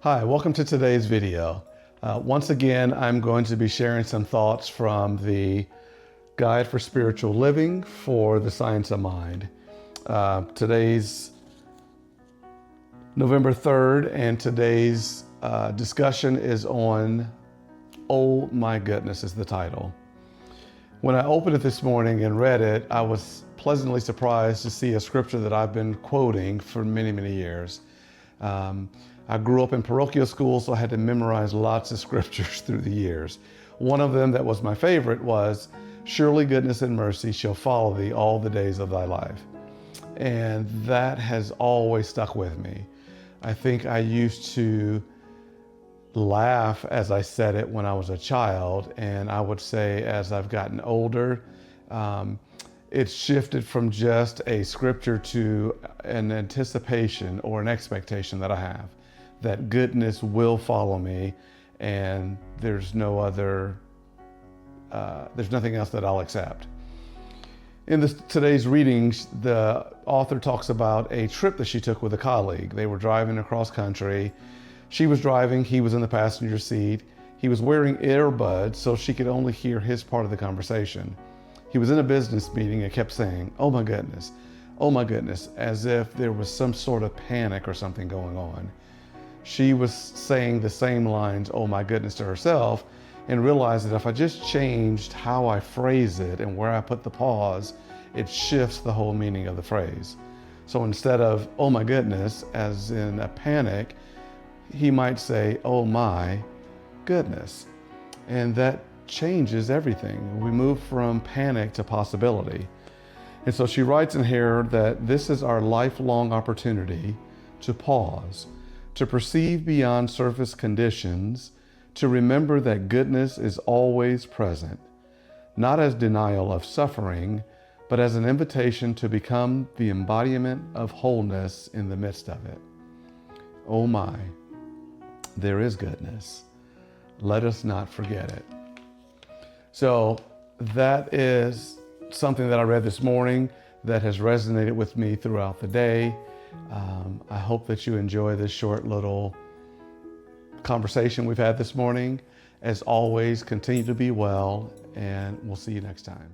Hi, welcome to today's video. Once again, I'm going to be sharing some thoughts from the Guide for Spiritual Living for the Science of Mind. Today's November 3rd, and today's discussion is on "Oh My Goodness" is the title. When I opened it this morning and read it, I was pleasantly surprised to see a scripture that I've been quoting for many, many years. I grew up in parochial school, so I had to memorize lots of scriptures through the years. One of them that was my favorite was, "Surely goodness and mercy shall follow thee all the days of thy life." And that has always stuck with me. I think I used to laugh as I said it when I was a child, and I would say as I've gotten older, it's shifted from just a scripture to an anticipation or an expectation that I have, that goodness will follow me, and there's nothing else that I'll accept. In today's readings, the author talks about a trip that she took with a colleague. They were driving across country. She was driving, he was in the passenger seat. He was wearing earbuds so she could only hear his part of the conversation. He was in a business meeting and kept saying, "Oh my goodness, oh my goodness," as if there was some sort of panic or something going on. She was saying the same lines, "Oh my goodness," to herself, and realized that if I just changed how I phrase it and where I put the pause, it shifts the whole meaning of the phrase. So instead of "oh my goodness," as in a panic, he might say, "Oh my goodness." And that changes everything. We move from panic to possibility. And so she writes in here that this is our lifelong opportunity to pause, to perceive beyond surface conditions, to remember that goodness is always present, not as denial of suffering, but as an invitation to become the embodiment of wholeness in the midst of it. Oh my, there is goodness. Let us not forget it. So that is something that I read this morning that has resonated with me throughout the day. I hope that you enjoy this short little conversation we've had this morning. As always, continue to be well, and we'll see you next time.